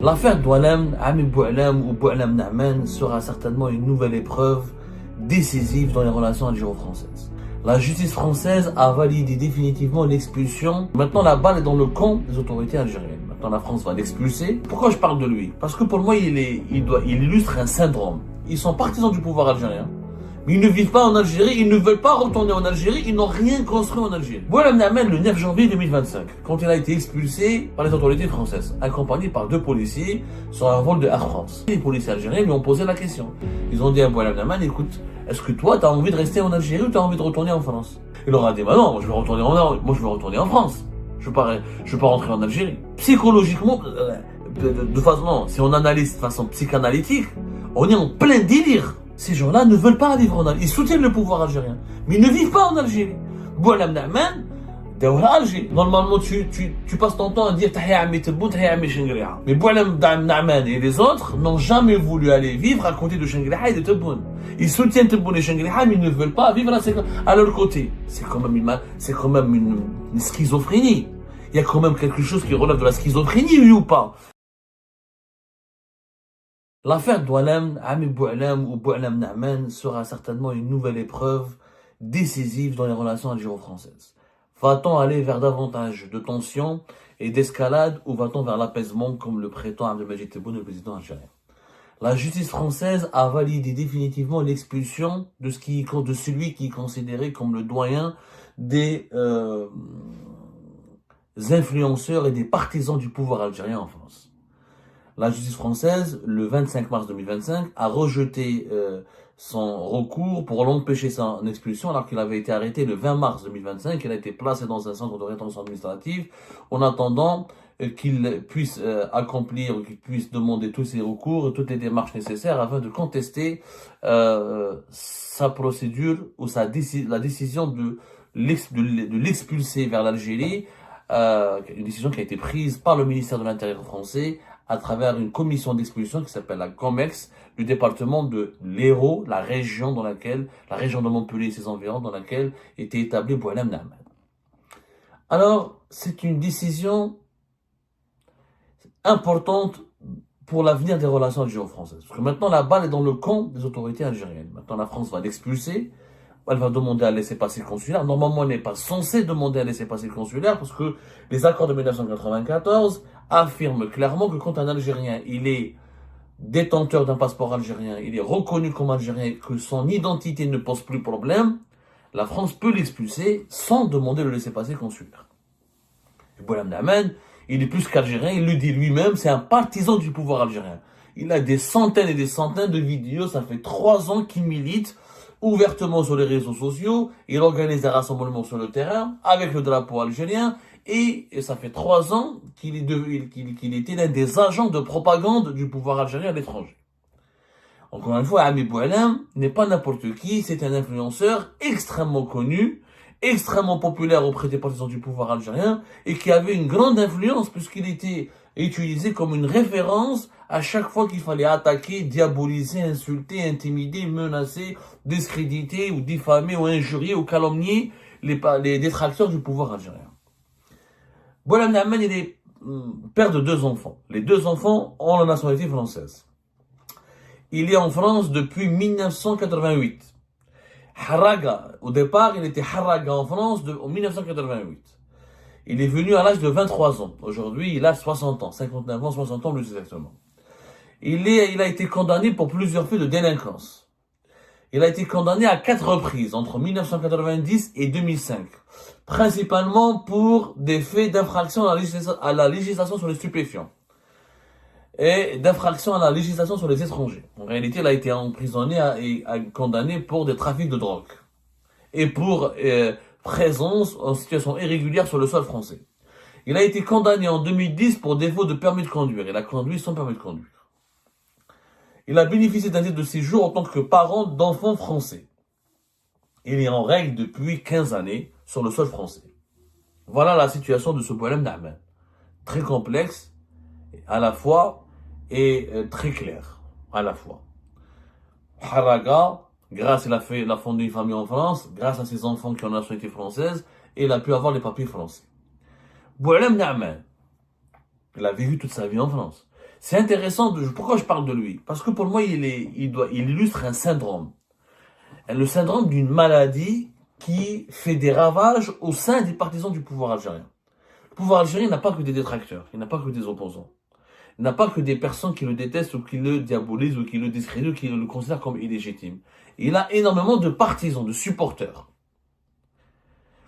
L'affaire Doualem, Ami Boualem ou Boualem Naaman sera certainement une nouvelle épreuve décisive dans les relations algéro-françaises. La justice française a validé définitivement l'expulsion. Maintenant, la balle est dans le camp des autorités algériennes. Maintenant, la France va l'expulser. Pourquoi je parle de lui? Parce que pour moi, il illustre un syndrome. Ils sont partisans du pouvoir algérien. Mais ils ne vivent pas en Algérie, ils ne veulent pas retourner en Algérie, ils n'ont rien construit en Algérie. Boualem Naaman, le 9 janvier 2025, quand il a été expulsé par les autorités françaises, accompagné par 2 policiers sur un vol de Air France. Les policiers algériens lui ont posé la question. Ils ont dit à Boualem Naaman, écoute, est-ce que toi, tu as envie de rester en Algérie ou tu as envie de retourner en France? Il leur a dit, bah non, moi je veux retourner en France. Je veux pas rentrer en Algérie. Psychologiquement, de façon, si on analyse de façon psychanalytique, on est en plein délire. Ces gens-là ne veulent pas vivre en Algérie. Ils soutiennent le pouvoir algérien, mais ils ne vivent pas en Algérie. Boualem Naaman, Algérie. Normalement, tu passes ton temps à dire Tahia Ami Tebboune, Tahia Ami Chengriha. Mais Boualem Naaman et les autres n'ont jamais voulu aller vivre à côté de Chengriha et de Tebboune. Ils soutiennent Tebboune et Chengriha, mais ils ne veulent pas vivre à leur côté. C'est quand même une schizophrénie. Il y a quand même quelque chose qui relève de la schizophrénie, oui ou pas? L'affaire Doualem, Ami Boualem ou Boualem Naaman sera certainement une nouvelle épreuve décisive dans les relations algéro-françaises. Va-t-on aller vers davantage de tensions et d'escalade ou va-t-on vers l'apaisement comme le prétend Abdelmadjid Tebboune, le président algérien? La justice française a validé définitivement l'expulsion de celui qui est considéré comme le doyen des influenceurs et des partisans du pouvoir algérien en France. La justice française, le 25 mars 2025, a rejeté son recours pour l'empêcher son expulsion alors qu'il avait été arrêté le 20 mars 2025. Il a été placé dans un centre de rétention administrative en attendant qu'il puisse accomplir ou qu'il puisse demander tous ses recours et toutes les démarches nécessaires afin de contester sa procédure ou la décision de l'expulser vers l'Algérie, une décision qui a été prise par le ministère de l'Intérieur français à travers une commission d'expulsion qui s'appelle la COMEX du département de l'Hérault, la région de Montpellier et ses environs dans laquelle était établi Boualem Naaman. Alors, c'est une décision importante pour l'avenir des relations algéro-françaises. Parce que maintenant, la balle est dans le camp des autorités algériennes. Maintenant, la France va l'expulser. Elle va demander un laissez-passer consulaire. Normalement, elle n'est pas censée demander un laissez-passer consulaire parce que les accords de 1994 affirment clairement que quand un Algérien, il est détenteur d'un passeport algérien, il est reconnu comme Algérien, que son identité ne pose plus problème, la France peut l'expulser sans demander le laissez-passer consulaire. Et Boualem Naaman, il est plus qu'Algérien, il le dit lui-même, c'est un partisan du pouvoir algérien. Il a des centaines et des centaines de vidéos, ça fait 3 ans qu'il milite ouvertement sur les réseaux sociaux, il organise des rassemblements sur le terrain avec le drapeau algérien et ça fait 3 ans qu'il était l'un des agents de propagande du pouvoir algérien à l'étranger. Encore une fois, Ami Boualem n'est pas n'importe qui, c'est un influenceur extrêmement connu, extrêmement populaire auprès des partisans du pouvoir algérien et qui avait une grande influence puisqu'il était utilisé comme une référence à chaque fois qu'il fallait attaquer, diaboliser, insulter, intimider, menacer, discréditer ou diffamer ou injurier ou calomnier les détracteurs du pouvoir algérien. Boualem Naaman, il est père de 2 enfants. Les 2 enfants ont la nationalité française. Il est en France depuis 1988. Haraga, au départ, il était Haraga en France en 1988. Il est venu à l'âge de 23 ans. Aujourd'hui, il a 60 ans, 59 ans, 60 ans plus exactement. Il a été condamné pour plusieurs faits de délinquance. Il a été condamné à 4 reprises entre 1990 et 2005, principalement pour des faits d'infraction à la législation sur les stupéfiants et d'infraction à la législation sur les étrangers. En réalité, il a été emprisonné et condamné pour des trafics de drogue et pour présence en situation irrégulière sur le sol français. Il a été condamné en 2010 pour défaut de permis de conduire. Il a conduit sans permis de conduire. Il a bénéficié d'un titre de séjour en tant que parent d'enfants français. Il est en règle depuis 15 années sur le sol français. Voilà la situation de ce Boualem Naaman. Très complexe à la fois et très clair à la fois. Haraga, grâce à il a fondé une famille en France, grâce à ses enfants qui ont la nationalité française, et il a pu avoir les papiers français. Boualem Naaman, il a vécu toute sa vie en France. C'est intéressant, pourquoi je parle de lui? Parce que pour moi, il illustre un syndrome. Le syndrome d'une maladie qui fait des ravages au sein des partisans du pouvoir algérien. Le pouvoir algérien n'a pas que des détracteurs, il n'a pas que des opposants. Il n'a pas que des personnes qui le détestent ou qui le diabolisent ou qui le discréditent ou qui le considèrent comme illégitime. Il a énormément de partisans, de supporters.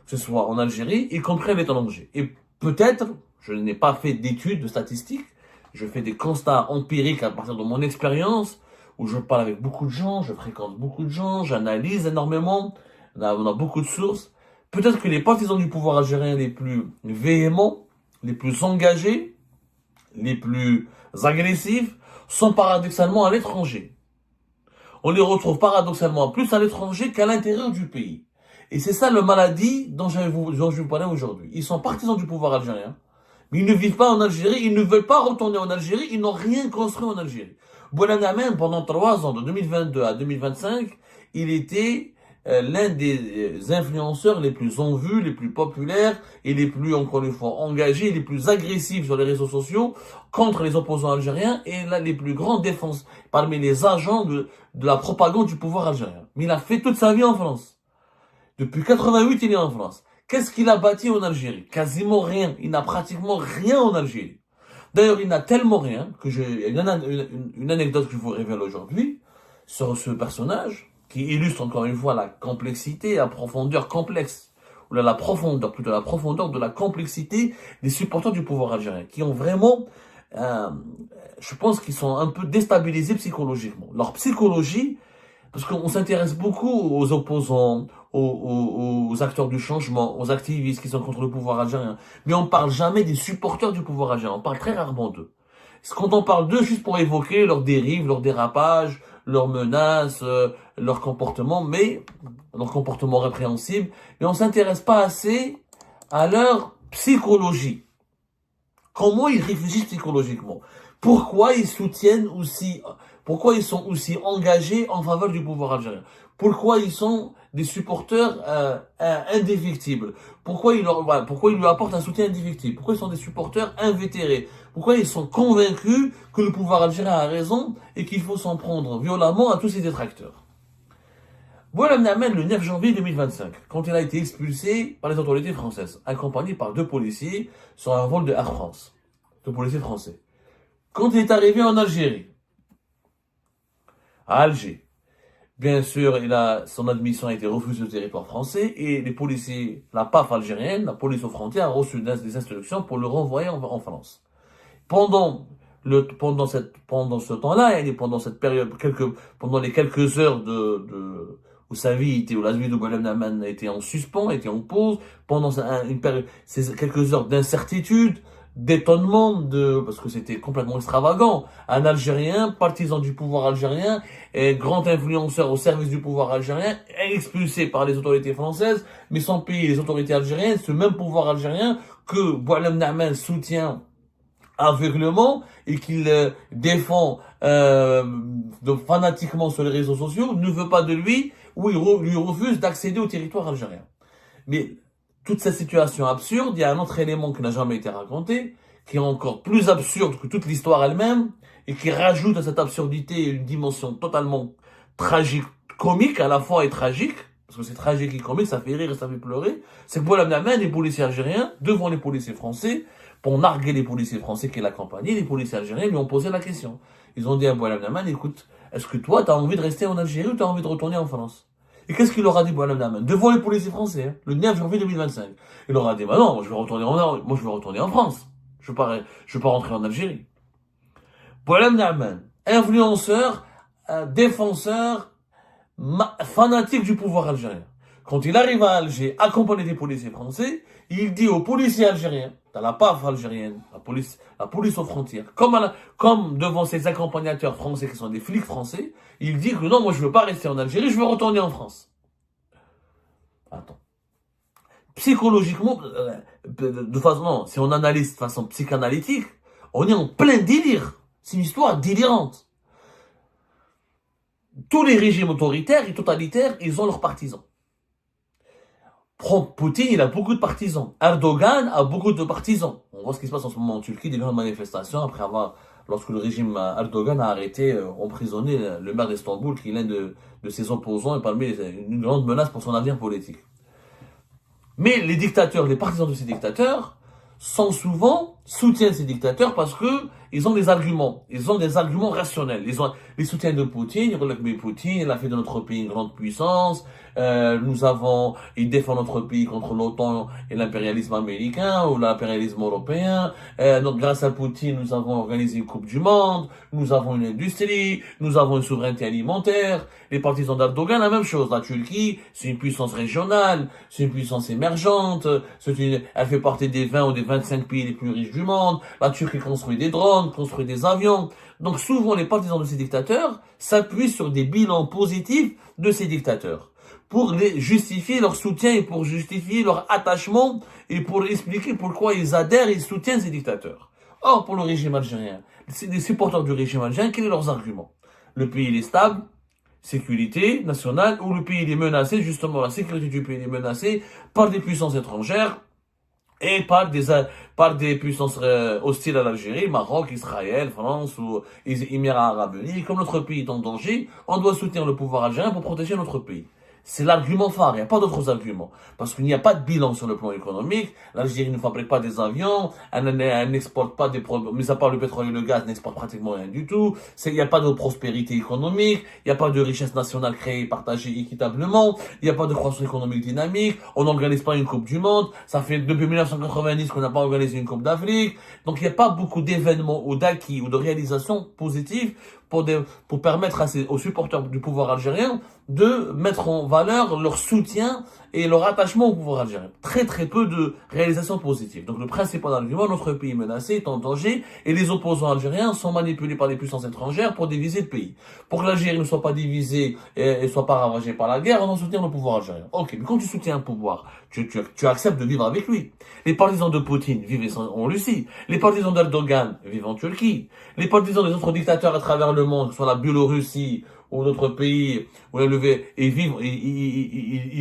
Que ce soit en Algérie, y compris à l'étranger. Et peut-être, je n'ai pas fait d'études, de statistiques, je fais des constats empiriques à partir de mon expérience, où je parle avec beaucoup de gens, je fréquente beaucoup de gens, j'analyse énormément, on a beaucoup de sources. Peut-être que les partisans du pouvoir algérien les plus véhéments, les plus engagés, les plus agressifs, sont paradoxalement à l'étranger. On les retrouve paradoxalement plus à l'étranger qu'à l'intérieur du pays. Et c'est ça le maladie dont je vais vous parler aujourd'hui. Ils sont partisans du pouvoir algérien, mais ils ne vivent pas en Algérie, ils ne veulent pas retourner en Algérie, ils n'ont rien construit en Algérie. Boulana même, pendant 3 ans, de 2022 à 2025, il était l'un des influenceurs les plus en vue, les plus populaires et les plus, encore une fois, engagés, les plus agressifs sur les réseaux sociaux contre les opposants algériens et là, les plus grandes défenses parmi les agents de la propagande du pouvoir algérien. Mais il a fait toute sa vie en France. Depuis 88, il est en France. Qu'est-ce qu'il a bâti en Algérie? Quasiment rien. Il n'a pratiquement rien en Algérie. D'ailleurs, il n'a tellement rien que j'ai une anecdote que je vous révèle aujourd'hui sur ce personnage qui illustre encore une fois la complexité, la profondeur complexe, ou la profondeur, plutôt la profondeur de la complexité des supporters du pouvoir algérien, qui ont vraiment, je pense qu'ils sont un peu déstabilisés psychologiquement. Leur psychologie, parce qu'on s'intéresse beaucoup aux opposants, aux acteurs du changement, aux activistes qui sont contre le pouvoir algérien. Mais on parle jamais des supporters du pouvoir algérien. On parle très rarement d'eux. C'est quand on parle d'eux juste pour évoquer leurs dérives, leurs dérapages, leurs menaces, leur comportement répréhensible. Mais on s'intéresse pas assez à leur psychologie. Comment ils réfléchissent psychologiquement? Pourquoi ils sont aussi engagés en faveur du pouvoir algérien? Pourquoi ils sont des supporters indéfectibles? Pourquoi ils lui apportent un soutien indéfectible? Pourquoi ils sont des supporters invétérés? Pourquoi ils sont convaincus que le pouvoir algérien a raison et qu'il faut s'en prendre violemment à tous ses détracteurs? Boualem Namen, le 9 janvier 2025, quand il a été expulsé par les autorités françaises, accompagné par 2 policiers sur un vol de Air France. 2 policiers français. Quand il est arrivé en Algérie, à Alger, bien sûr, son admission a été refusée au territoire français et les policiers, la PAF algérienne, la police aux frontières, a reçu des instructions pour le renvoyer en France. Pendant ce temps-là, et pendant cette période, pendant les quelques heures où sa vie où la vie de Boualem Namen était en suspens, était en pause, pendant une période, ces quelques heures d'incertitude, d'étonnement, parce que c'était complètement extravagant. Un Algérien, partisan du pouvoir algérien, et grand influenceur au service du pouvoir algérien, expulsé par les autorités françaises, mais sans payer les autorités algériennes, ce même pouvoir algérien que Boualem Namen soutient aveuglement et qu'il défend fanatiquement sur les réseaux sociaux, ne veut pas de lui, ou il lui refuse d'accéder au territoire algérien. Mais toute cette situation absurde, il y a un autre élément qui n'a jamais été raconté, qui est encore plus absurde que toute l'histoire elle-même, et qui rajoute à cette absurdité une dimension totalement tragique, comique à la fois et tragique, parce que c'est tragique et comique, ça fait rire et ça fait pleurer, c'est que Boualem Namen, les policiers algériens, devant les policiers français, pour narguer les policiers français qui l'accompagnaient, les policiers algériens lui ont posé la question. Ils ont dit à Boualem Namen, écoute, est-ce que toi, tu as envie de rester en Algérie ou tu as envie de retourner en France? Et qu'est-ce qu'il leur a dit, Boualem Namen, devant les policiers français, hein, le 9 janvier 2025? Il leur a dit, bah non, moi je veux retourner en France. Je veux pas rentrer en Algérie. Boualem Namen, influenceur, défenseur, fanatique du pouvoir algérien. Quand il arrive à Alger, accompagné des policiers français, il dit aux policiers algériens, dans la PAF algérienne, la police aux frontières, comme devant ses accompagnateurs français qui sont des flics français, il dit que non, moi je veux pas rester en Algérie, je veux retourner en France. Attends. Psychologiquement, non, si on analyse de façon psychanalytique, on est en plein délire. C'est une histoire délirante. Tous les régimes autoritaires et totalitaires, ils ont leurs partisans. Poutine, il a beaucoup de partisans. Erdogan a beaucoup de partisans. On voit ce qui se passe en ce moment en Turquie, des grandes manifestations après avoir lorsque le régime Erdogan a arrêté, emprisonné le maire d'Istanbul, qui est l'un de ses opposants et parmi une grande menace pour son avenir politique. Mais les dictateurs, les partisans de ces dictateurs, soutiennent ces dictateurs parce que ils ont des arguments rationnels. Les soutiens de Poutine, mais Poutine, il a fait de notre pays une grande puissance, il défend notre pays contre l'OTAN et l'impérialisme américain ou l'impérialisme européen. Donc grâce à Poutine, nous avons organisé une Coupe du Monde, nous avons une industrie, nous avons une souveraineté alimentaire. Les partisans d'Erdogan, la même chose. La Turquie, c'est une puissance régionale, c'est une puissance émergente, elle fait partie des 20 ou des 25 pays les plus riches du monde. La Turquie construit des drones, construit des avions. Donc souvent, les partisans de ces dictateurs s'appuient sur des bilans positifs de ces dictateurs pour justifier leur soutien et pour justifier leur attachement et pour expliquer pourquoi ils adhèrent et ils soutiennent ces dictateurs. Or, pour le régime algérien, les supporters du régime algérien, quels sont leurs arguments? Le pays il est stable, sécurité nationale, ou le pays il est menacé, justement la sécurité du pays est menacée par des puissances étrangères et par des puissances hostiles à l'Algérie, Maroc, Israël, France ou les Émirats arabes unis. Comme notre pays est en danger, on doit soutenir le pouvoir algérien pour protéger notre pays. C'est l'argument phare, il n'y a pas d'autres arguments. Parce qu'il n'y a pas de bilan sur le plan économique. L'Algérie ne fabrique pas des avions, elle n'exporte pas des produits, mis à part le pétrole et le gaz, n'exporte pratiquement rien du tout. Il n'y a pas de prospérité économique, il n'y a pas de richesse nationale créée et partagée équitablement, il n'y a pas de croissance économique dynamique, on n'organise pas une Coupe du Monde, ça fait depuis 1990 qu'on n'a pas organisé une Coupe d'Afrique. Donc il n'y a pas beaucoup d'événements ou d'acquis ou de réalisations positives pour permettre aux supporters du pouvoir algérien de mettre en valeur leur soutien et leur attachement au pouvoir algérien. Très très peu de réalisations positives. Donc le principal argument, notre pays menacé est en danger et les opposants algériens sont manipulés par les puissances étrangères pour diviser le pays. Pour que l'Algérie ne soit pas divisée et ne soit pas ravagée par la guerre, on doit soutenir le pouvoir algérien. Ok, mais quand tu soutiens un pouvoir, tu acceptes de vivre avec lui. Les partisans de Poutine vivent en Russie. Les partisans d'Erdogan vivent en Turquie. Les partisans des autres dictateurs à travers le monde, soit la Biélorussie ou d'autres pays, où ils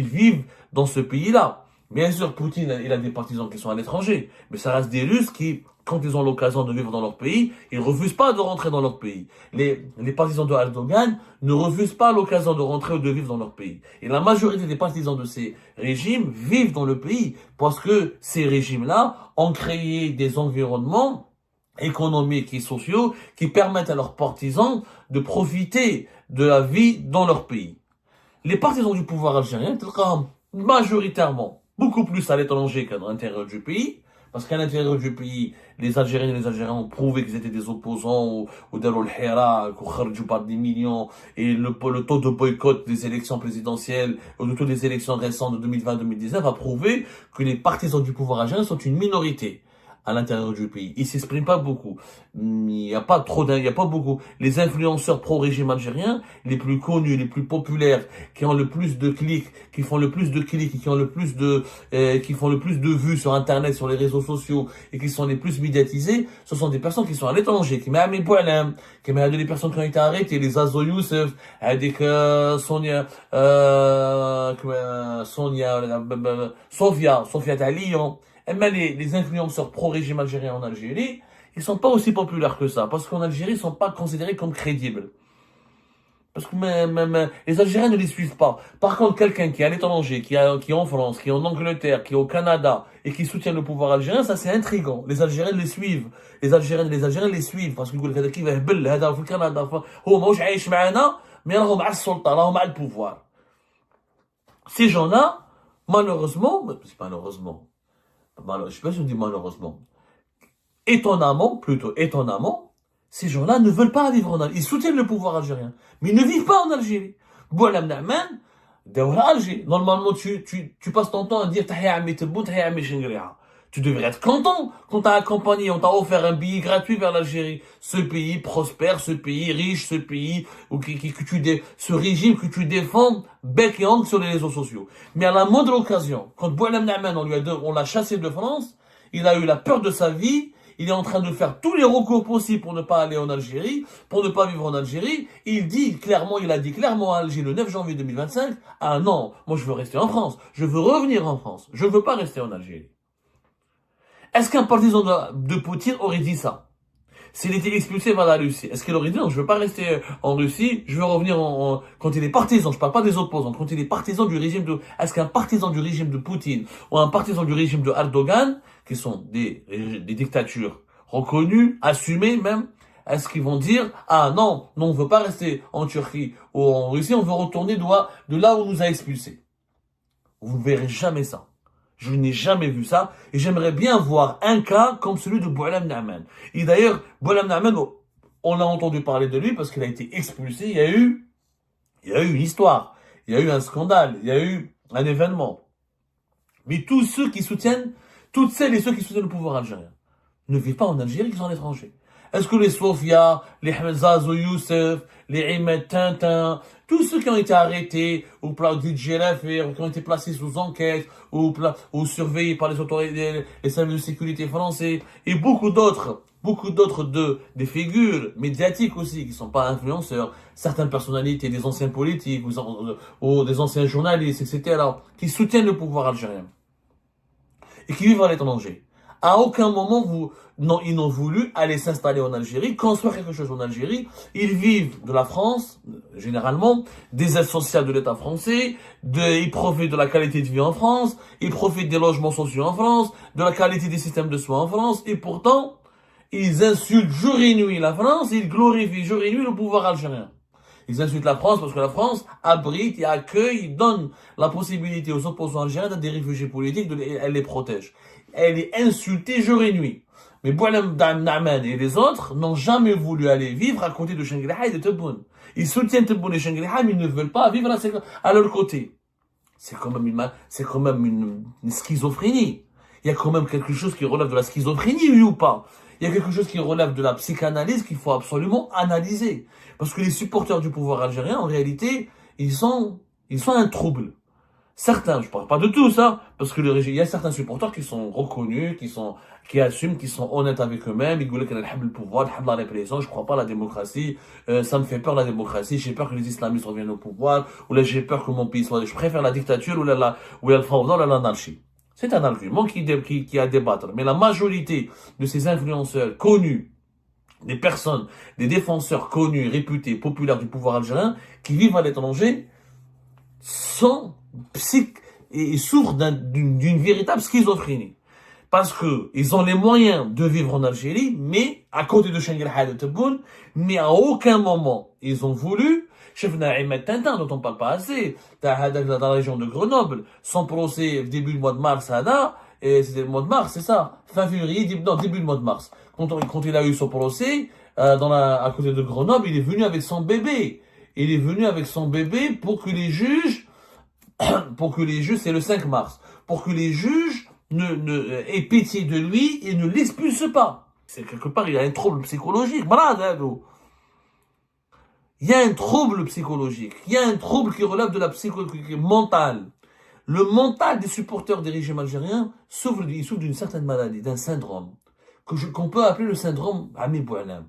vivent dans ce pays-là. Bien sûr, Poutine, il a des partisans qui sont à l'étranger, mais ça reste des Russes qui, quand ils ont l'occasion de vivre dans leur pays, ils refusent pas de rentrer dans leur pays. Les partisans de Erdogan ne refusent pas l'occasion de rentrer ou de vivre dans leur pays. Et la majorité des partisans de ces régimes vivent dans le pays, parce que ces régimes-là ont créé des environnements économiques et sociaux qui permettent à leurs partisans de profiter de la vie dans leur pays. Les partisans du pouvoir algérien, majoritairement, beaucoup plus à l'étranger qu'à l'intérieur du pays, parce qu'à l'intérieur du pays, les Algériens et les Algériens ont prouvé qu'ils étaient des opposants au Darul Hira, qu'on kharjou par des millions, et le taux de boycott des élections présidentielles, ou de toutes les élections récentes de 2020-2019 a prouvé que les partisans du pouvoir algérien sont une minorité à l'intérieur du pays. Ils s'expriment pas beaucoup. Il n'y a pas beaucoup. Les influenceurs pro-régime algérien, les plus connus, les plus populaires, qui ont le plus de clics, qui font le plus de clics, et qui font le plus de vues sur Internet, sur les réseaux sociaux, et qui sont les plus médiatisés, ce sont des personnes qui sont à l'étranger, qui mettent mes poils, qui mettent des personnes qui ont été arrêtées, les Azo Youssef, avec Sofia Talion. Mais les influenceurs pro-régime algérien en Algérie, ils sont pas aussi populaires que ça, parce qu'en Algérie, ils sont pas considérés comme crédibles. Parce que même les Algériens ne les suivent pas. Par contre, quelqu'un qui est à l'étranger, qui est en France, qui est en Angleterre, qui est au Canada, et qui soutient le pouvoir algérien, ça c'est intriguant. Les Algériens les suivent. Les Algériens les suivent, parce qu'ils disent qu'il va يهبل هذا في الكندا هو ماهوش عايش معنا mais راهو مع السلطة راهو مع le pouvoir. Ces gens-là, malheureusement, je sais pas si on dit malheureusement, plutôt étonnamment, ces gens-là ne veulent pas vivre en Algérie. Ils soutiennent le pouvoir algérien, mais ils ne vivent pas en Algérie. Boualem Na'man, Alger. Normalement, tu passes ton temps à dire Tahia Ami Tebboune, Tahia Ami Chengriha. Tu devrais être content qu'on t'a accompagné, on t'a offert un billet gratuit vers l'Algérie. Ce pays prospère, ce pays riche, ce pays ce régime que tu défends bec et ongle sur les réseaux sociaux. Mais à la moindre occasion, quand Boualem Na'man, on l'a chassé de France, il a eu la peur de sa vie, il est en train de faire tous les recours possibles pour ne pas aller en Algérie, pour ne pas vivre en Algérie. Il a dit clairement à Alger le 9 janvier 2025, ah non, moi je veux rester en France, je veux revenir en France, je ne veux pas rester en Algérie. Est-ce qu'un partisan de Poutine aurait dit ça? s'il était expulsé vers la Russie, est-ce qu'il aurait dit non, je veux pas rester en Russie, je veux revenir quand il est partisan, je parle pas des opposants, quand il est partisan du régime de, est-ce qu'un partisan du régime de Poutine ou un partisan du régime de Erdogan, qui sont des dictatures reconnues, assumées même, est-ce qu'ils vont dire, ah non, non, on veut pas rester en Turquie ou en Russie, on veut retourner de là où on nous a expulsés. Vous ne verrez jamais ça. Je n'ai jamais vu ça. Et j'aimerais bien voir un cas comme celui de Boualem Naaman. Et d'ailleurs, Boualem Naaman, on a entendu parler de lui parce qu'il a été expulsé. Il y a eu une histoire. Il y a eu un scandale. Il y a eu un événement. Mais tous ceux qui soutiennent, toutes celles et ceux qui soutiennent le pouvoir algérien, ne vivent pas en Algérie, ils sont à l'étranger. Est-ce que les Sofia, les Hamzazou Youssef, les Ahmed Tintin, tous ceux qui ont été arrêtés, ou qui ont été placés sous enquête, ou surveillés par les autorités, les services de sécurité français, et beaucoup d'autres des figures médiatiques aussi, qui sont pas influenceurs, certaines personnalités, des anciens politiques, ou des anciens journalistes, etc., qui soutiennent le pouvoir algérien, et qui vivent à l'étranger. À aucun moment, ils n'ont voulu aller s'installer en Algérie, construire quelque chose en Algérie. Ils vivent de la France, généralement, des aides sociales de l'État français, ils profitent de la qualité de vie en France, ils profitent des logements sociaux en France, de la qualité des systèmes de soins en France, et pourtant, ils insultent jour et nuit la France, ils glorifient jour et nuit le pouvoir algérien. Ils insultent la France parce que la France abrite et accueille, donne la possibilité aux opposants algériens d'être des réfugiés politiques, elle les protège. Elle est insultée jour et nuit. Mais Boualem Naaman et les autres n'ont jamais voulu aller vivre à côté de Shangri-La et de Tebboune. Ils soutiennent Tebboune et Shangri-La, mais ils ne veulent pas vivre à leur côté. C'est quand même une schizophrénie. Il y a quand même quelque chose qui relève de la schizophrénie, oui ou pas? Il y a quelque chose qui relève de la psychanalyse qu'il faut absolument analyser. Parce que les supporters du pouvoir algérien, en réalité, ils sont un trouble. Certains, je parle pas de tous, hein, parce que il y a certains supporters qui sont reconnus, qui assument, qui sont honnêtes avec eux-mêmes, ils disent qu'ils aiment le pouvoir, ils aiment la répression, je crois pas à la démocratie, ça me fait peur la démocratie, j'ai peur que les islamistes reviennent au pouvoir, ou là j'ai peur que mon pays soit, je préfère la dictature, ou le fawda, ou l'anarchie. C'est un argument qui a à débattre. Mais la majorité de ces influenceurs connus, des personnes, des défenseurs connus, réputés, populaires du pouvoir algérien, qui vivent à l'étranger, sont et souffrent d'une véritable schizophrénie. Parce que ils ont les moyens de vivre en Algérie, mais à côté de Shangri-La et de Tebboune, mais à aucun moment ils ont voulu. Chef Ahmed Tintin, dont on parle pas assez, dans la région de Grenoble, son procès début du mois de mars, et c'était le mois de mars, c'est ça, fin février, début du mois de mars. Quand il a eu son procès, à côté de Grenoble, il est venu avec son bébé. Il est venu avec son bébé pour que les juges, c'est le 5 mars, pour que les juges aient pitié de lui et ne l'expulsent pas. C'est quelque part, il y a un trouble psychologique. Il y a un trouble psychologique. Il y a un trouble qui relève de la psychologie mentale. Le mental des supporters des régimes algériens souffre d'une certaine maladie, d'un syndrome, qu'on peut appeler le syndrome Ami Boualem.